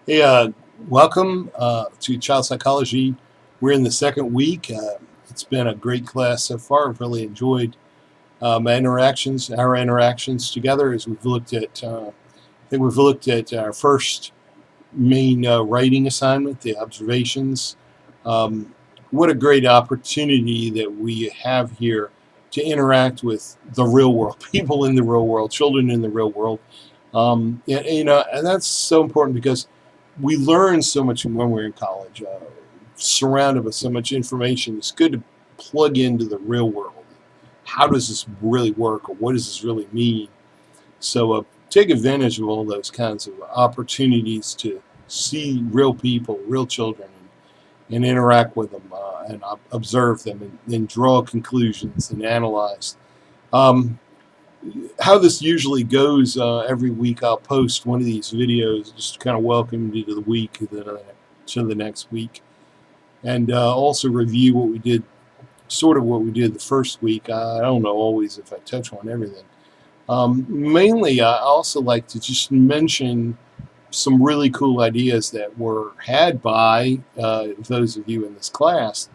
Hey, welcome to Child Psychology. We're in the second week. It's been a great class so far. I've really enjoyed our interactions together as we've looked at. I think we've looked at our first main writing assignment, the observations. Um, what a great opportunity that we have here to interact with the real world, people in the real world, children in the real world. And that's so important because we learn so much when we're in college, surrounded with so much information. It's good to plug into the real world. How does this really work, or what does this really mean? So take advantage of all those kinds of opportunities to see real people, real children, and interact with them and observe them and draw conclusions and analyze. Um, how this usually goes, every week I'll post one of these videos just to kind of welcome you to the week, to the next week, and also review what we did, sort of what we did the first week. I don't know always if I touch on everything. Mainly, I also like to just mention some really cool ideas that were had by those of you in this class.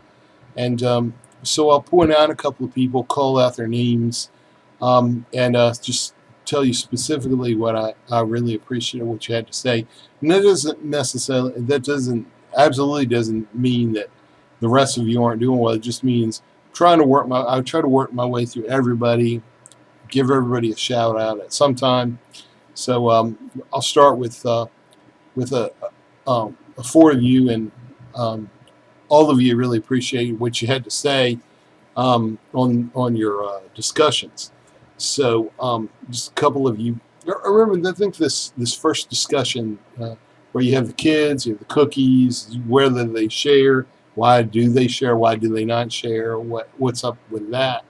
And so I'll point out a couple of people, call out their names, and just tell you specifically what I really appreciate what you had to say. And that doesn't absolutely doesn't mean that the rest of you aren't doing well. It just means I try to work my way through everybody, give everybody a shout out at some time. So I'll start with four of you, and all of you really appreciate what you had to say on your discussions. So just a couple of you. I remember, I think this first discussion where you have the kids, you have the cookies, whether they share, why do they share, why do they not share, what's up with that.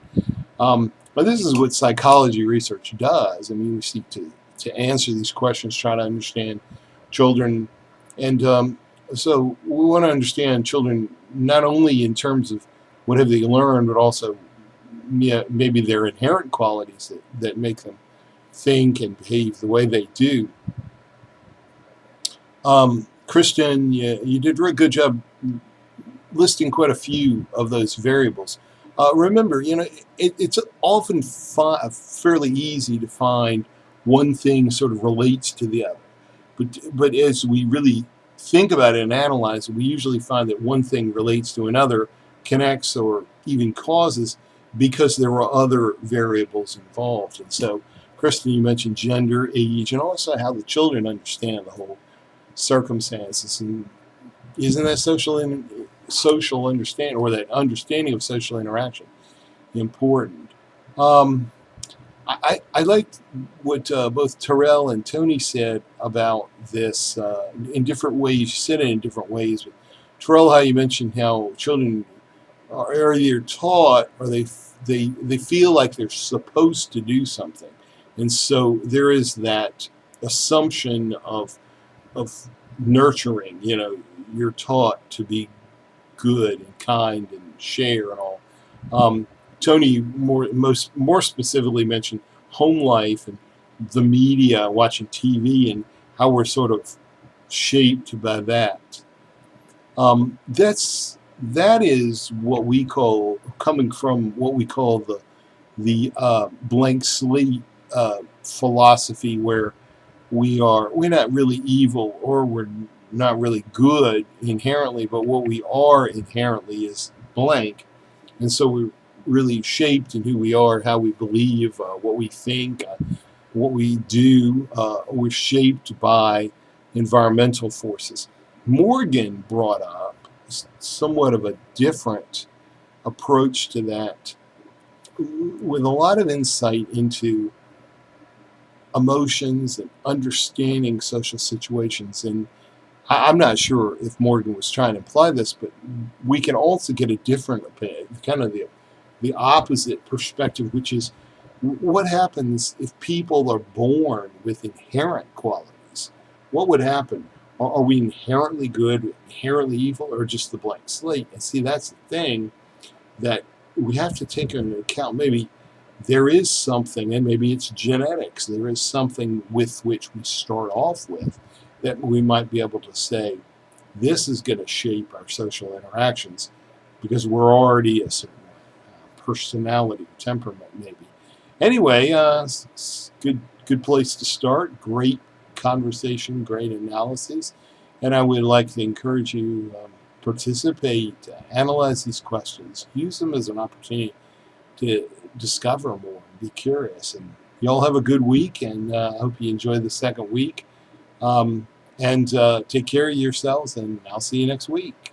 But this is what psychology research does. I mean, we seek to answer these questions, try to understand children, and so we want to understand children not only in terms of what have they learned, but also, yeah, maybe their inherent qualities that make them think and behave the way they do. Kristen, you did a very good job listing quite a few of those variables. Remember, it's often fairly easy to find one thing sort of relates to the other. But as we really think about it and analyze it, we usually find that one thing relates to another, connects, or even causes, because there are other variables involved. And so, Kristen, you mentioned gender, age, and also how the children understand the whole circumstances. And isn't that social understanding, or that understanding of social interaction, important? I liked what both Terrell and Tony said about this in different ways. You said it in different ways. But Terrell, how you mentioned how children are either taught or they feel like they're supposed to do something, and so there is that assumption of nurturing. You're taught to be good and kind and share and all. Tony more specifically mentioned home life and the media, watching TV, and how we're sort of shaped by that. That is what we call, coming from what we call the blank slate philosophy, where we're not really evil, or we're not really good inherently, but what we are inherently is blank, and so we're really shaped in who we are, how we believe, what we think, what we do. We're shaped by environmental forces. Morgan brought up somewhat of a different approach to that, with a lot of insight into emotions and understanding social situations. And I'm not sure if Morgan was trying to imply this, but we can also get a different opinion, kind of the opposite perspective, which is what happens if people are born with inherent qualities? What would happen? Are we inherently good, inherently evil, or just the blank slate? And see, that's the thing that we have to take into account. Maybe there is something, and maybe it's genetics. There is something with which we start off with, that we might be able to say, this is going to shape our social interactions because we're already a certain personality, temperament, maybe. Anyway, good place to start. Great conversation, great analysis, and I would like to encourage you participate, analyze these questions, use them as an opportunity to discover more, be curious, and y'all have a good week, and I hope you enjoy the second week. And take care of yourselves, and I'll see you next week.